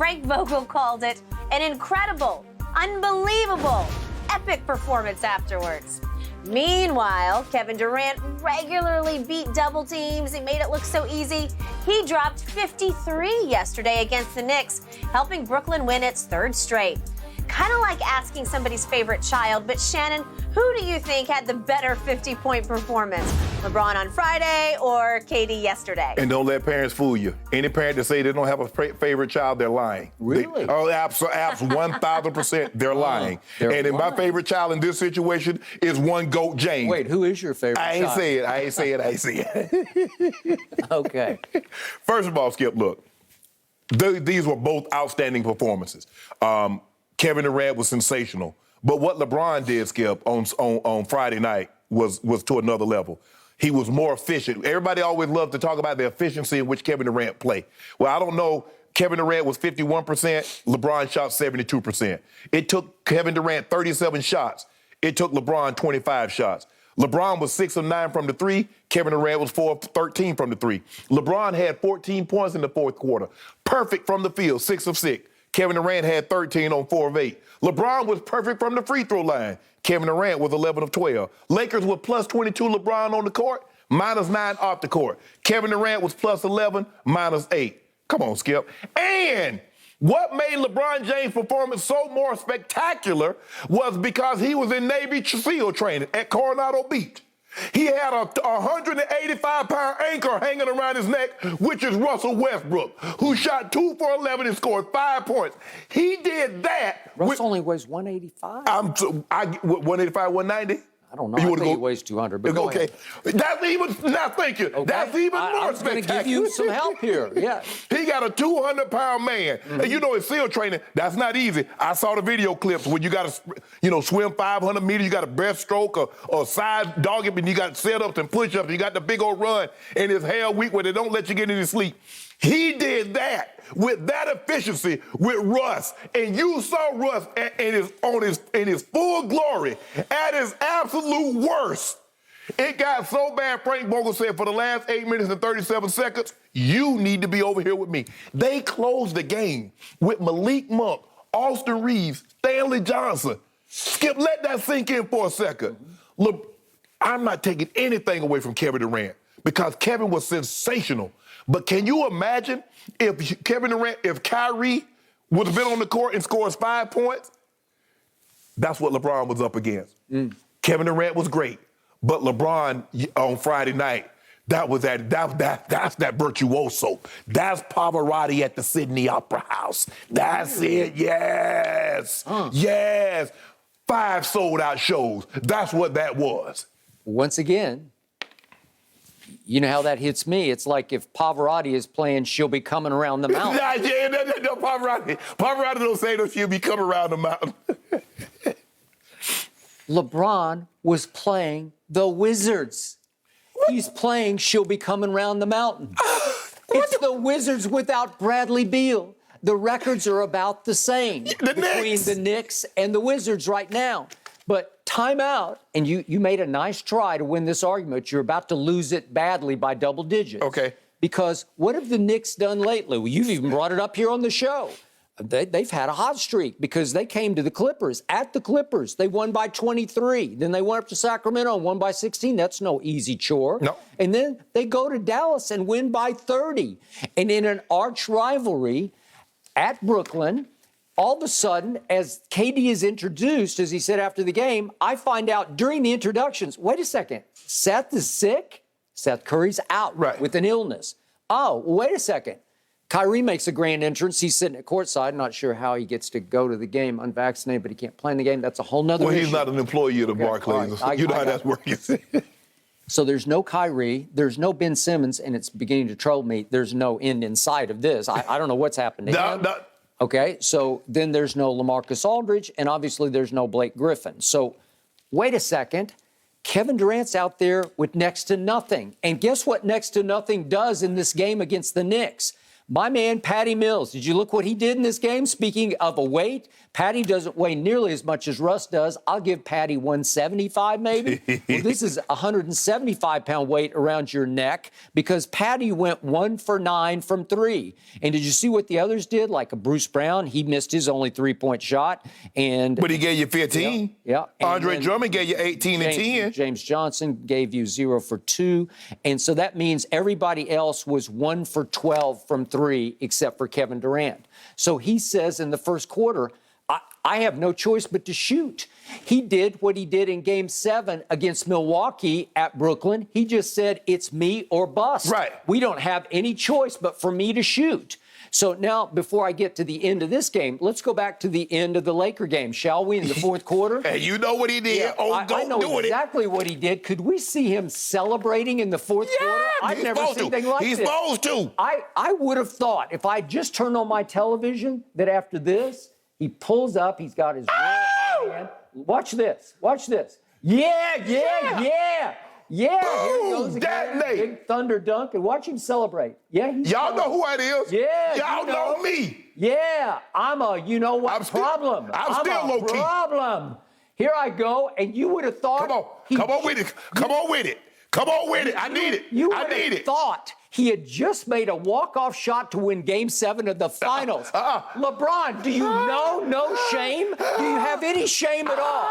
Frank Vogel called it an incredible, unbelievable, epic performance afterwards. Meanwhile, Kevin Durant regularly beat double teams. He made it look so easy. He dropped 53 yesterday against the Knicks, helping Brooklyn win its third straight. Kind of like asking somebody's favorite child, but Shannon, who do you think had the better 50-point performance? LeBron on Friday or KD yesterday? And don't let parents fool you. Any parent that say they don't have a favorite child, they're lying. Really? Abs 1,000%, they're lying. They're and lying. my favorite child in this situation is one GOAT James. Wait, who is your favorite I ain't child? say it. Okay. First of all, Skip, look, these were both outstanding performances. Kevin Durant was sensational. But what LeBron did, Skip, on Friday night was to another level. He was more efficient. Everybody always loves to talk about the efficiency in which Kevin Durant played. Well, I don't know. Kevin Durant was 51%. LeBron shot 72%. It took Kevin Durant 37 shots. It took LeBron 25 shots. LeBron was 6 of 9 from the three. Kevin Durant was 4 of 13 from the three. LeBron had 14 points in the fourth quarter. Perfect from the field, 6 of 6. Kevin Durant had 13 on 4 of 8. LeBron was perfect from the free throw line. Kevin Durant was 11 of 12. Lakers were plus 22 LeBron on the court, minus 9 off the court. Kevin Durant was plus 11, minus 8. Come on, Skip. And what made LeBron James' performance so more spectacular was because he was in Navy SEAL training at Coronado Beach. He had a 185-pound anchor hanging around his neck, which is Russell Westbrook, who shot 2 for 11 and scored 5 points. He did that. Russ only weighs 185. 185, 190? I don't know. I think he weighs 200, but go ahead. That's even, now thank you. Okay. That's even more spectacular. I'm going to give you some help here, yeah. He got a 200-pound man. Mm-hmm. And you know, in SEAL training, that's not easy. I saw the video clips when you got to, swim 500 meters, you got a breaststroke or side dog it, and you got sit-ups and push-ups, you got the big old run, and it's hell week where they don't let you get any sleep. He did that with that efficiency with Russ, and you saw Russ in his full glory, at his absolute worst. It got so bad, Frank Vogel said, for the last 8 minutes and 37 seconds, you need to be over here with me. They closed the game with Malik Monk, Austin Reeves, Stanley Johnson. Skip, let that sink in for a second. Look, I'm not taking anything away from Kevin Durant because Kevin was sensational. But can you imagine if Kyrie would have been on the court and scores 5 points? That's what LeBron was up against. Kevin Durant was great, but LeBron on Friday night, that's that virtuoso. That's Pavarotti at the Sydney Opera House. That's it. Yes, yes. 5 sold-out shows. That's what that was. Once again, you know how that hits me? It's like if Pavarotti is playing She'll Be Coming Around the Mountain. No, Pavarotti don't say no, she'll be coming around the mountain. LeBron was playing the Wizards. What? He's playing She'll Be Coming Around the Mountain. It's the Wizards without Bradley Beal. The records are about the same between the Knicks and the Wizards right now. But timeout, and you made a nice try to win this argument. You're about to lose it badly by double digits. Okay. Because what have the Knicks done lately? Well, you've even brought it up here on the show. They've had a hot streak because they came to the Clippers. At the Clippers, they won by 23. Then they went up to Sacramento and won by 16. That's no easy chore. No. And then they go to Dallas and win by 30. And in an arch rivalry at Brooklyn, all of a sudden, as KD is introduced, as he said after the game, I find out during the introductions, wait a second, Seth is sick? Seth Curry's out with an illness. Oh, wait a second. Kyrie makes a grand entrance. He's sitting at courtside. Not sure how he gets to go to the game unvaccinated, but he can't play in the game. That's a whole nother issue. Well, he's not an employee of the Barclays. Right. You know how that's working. So there's no Kyrie, there's no Ben Simmons, and it's beginning to trouble me. There's no end in sight of this. I don't know what's happened to him. Okay, so then there's no LaMarcus Aldridge, and obviously there's no Blake Griffin. So wait a second. Kevin Durant's out there with next to nothing. And guess what next to nothing does in this game against the Knicks? My man, Patty Mills, did you look what he did in this game? Speaking of a weight, Patty doesn't weigh nearly as much as Russ does. I'll give Patty 175 maybe. Well, this is a 175-pound weight around your neck because Patty went 1 for 9 from 3. And did you see what the others did? Like a Bruce Brown, he missed his only 3-point shot. But he gave you 15. Yeah. Andre Drummond gave you 18 and 10. James Johnson gave you 0 for 2. And so that means everybody else was 1 for 12 from 3 except for Kevin Durant. So he says in the first quarter, I have no choice but to shoot. He did what he did in Game 7 against Milwaukee at Brooklyn. He just said, it's me or bust. Right. We don't have any choice but for me to shoot. So now, before I get to the end of this game, let's go back to the end of the Laker game, shall we, in the fourth quarter? And you know what he did. Yeah, I know doing exactly what he did. Could we see him celebrating in the fourth quarter? I've never seen anything like this. He's supposed to. I would have thought, if I just turned on my television, that after this, he pulls up, he's got his real hand. Watch this. Watch this. Yeah. Boom, Here he goes again. detonate. Big thunder dunk, and watch him celebrate. Yeah, Y'all know who that is. Yeah, Y'all you know know. me. Yeah, I'm a problem. I'm still a low-key. problem. Here I go, and you would have thought. Come on with it. Come on with it. Come on with it. I need it. You I would need have it. thought he had just made a walk-off shot to win Game 7 of the finals. LeBron, do you know no shame? Do you have any shame at all?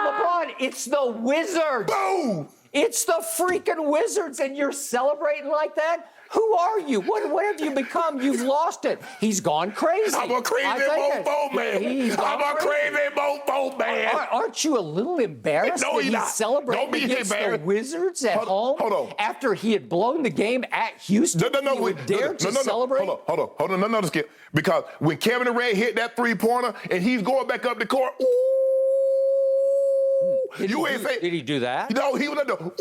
LeBron, it's the Wizards. Boom. It's the freaking Wizards, and you're celebrating like that? Who are you? What have you become? You've lost it. He's gone crazy. I'm a crazy mofo, man. I'm a crazy mofo, man. Aren't you a little embarrassed No, that he's he's not. celebrating Don't be against embarrassed. the Wizards at home? Hold on. After he had blown the game at Houston? No. He would dare to celebrate? Hold on. No, Skip. Because when Kevin Durant hit that three-pointer and he's going back up the court, Did he do that? No, he was at the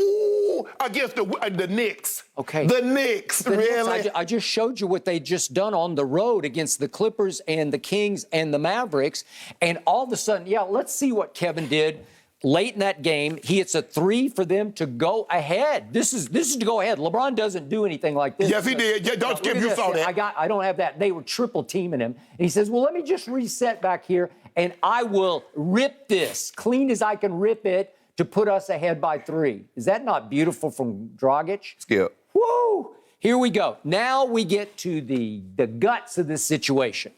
against the Knicks. Okay. The Knicks, really? I just showed you what they just done on the road against the Clippers and the Kings and the Mavericks. And all of a sudden, let's see what Kevin did late in that game. He hits a 3 for them to go ahead. This is to go ahead. LeBron doesn't do anything like this. Yes, he did. Yeah, don't skip. You saw that. I don't have that. They were triple teaming him. And he says, well, let me just reset back here, and I will rip this, clean as I can rip it, to put us ahead by 3. Is that not beautiful from Dragic? Skip. Woo! Here we go. Now we get to the guts of this situation.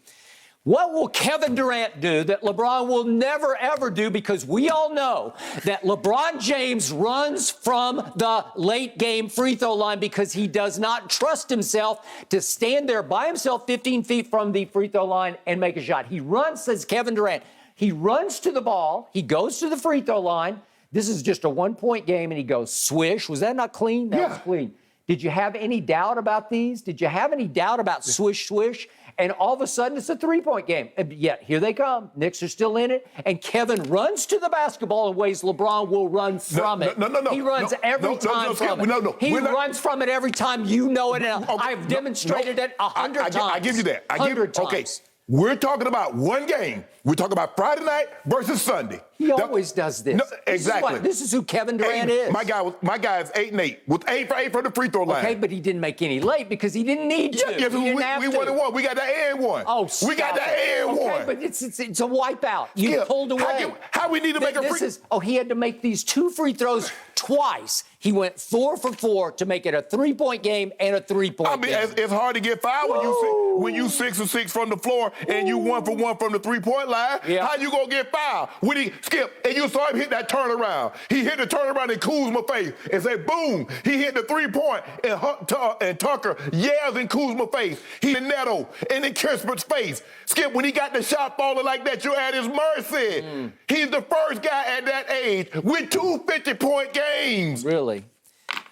What will Kevin Durant do that LeBron will never, ever do? Because we all know that LeBron James runs from the late game free throw line because he does not trust himself to stand there by himself 15 feet from the free throw line and make a shot. He runs, says Kevin Durant. He runs to the ball. He goes to the free throw line. This is just a one-point game, and he goes, swish. Was that not clean? That was clean. Did you have any doubt about these? Did you have any doubt about swish, swish? And all of a sudden, it's a three-point game. And yet, here they come. Knicks are still in it. And Kevin runs to the basketball in ways LeBron will run from it. No. He runs every time from it. He runs from it every time. You know it. And I've demonstrated it 100 times. I give you that. 100 times. Okay. We're talking about one game. We're talking about Friday night versus Sunday. He always does this. No, exactly. This is who Kevin Durant is. My guy is 8-8 with 8 for 8 from the free throw line. Okay, but he didn't make any late because he didn't need to. Yes, we won and one. We got the and one. Oh, we got the and one. Okay, but it's a wipeout. You pulled away. How we need to make a free? He had to make these 2 free throws twice. He went 4 for 4 to make it a 3-point game and a 3-point game. It's hard to get fouled when you 6 for 6 from the floor and you 1 for 1 from the 3-point line. Yeah. How you gonna get fouled? When he Skip and you saw him hit that turnaround. He hit the turnaround in Kuzma's face and said, boom. He hit the 3-point and Tucker yells in Kuzma's face. He hit Neto and in Kispert's face. Skip, when he got the shot falling like that, you're at his mercy. He's the first guy at that age with 2 50-point games. Really?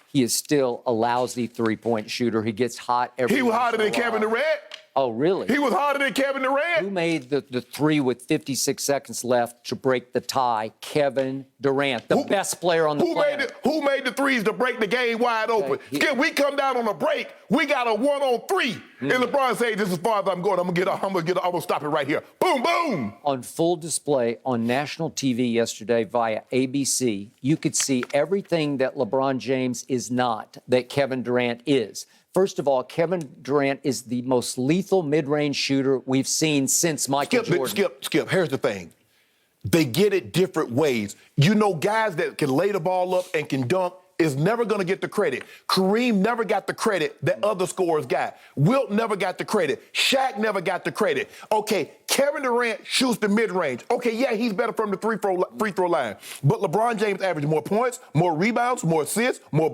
He is still a lousy 3-point shooter. He gets hot every He was hotter than Kevin Durant. Oh, really? He was harder than Kevin Durant. Who made the 3 with 56 seconds left to break the tie? Kevin Durant, the best player on the planet. Who made the threes to break the game wide open? Skip, we come down on a break. We got a 1-on-3. And LeBron says, "This is as far as I'm going. I'm gonna stop it right here." Boom, boom. On full display on national TV yesterday via ABC, you could see everything that LeBron James is not, that Kevin Durant is. First of all, Kevin Durant is the most lethal mid-range shooter we've seen since Michael Jordan. Skip, here's the thing. They get it different ways. You know, guys that can lay the ball up and can dunk is never going to get the credit. Kareem never got the credit that other scorers got. Wilt never got the credit. Shaq never got the credit. Okay, Kevin Durant shoots the mid-range. Okay, yeah, he's better from the free throw line. But LeBron James averages more points, more rebounds, more assists, more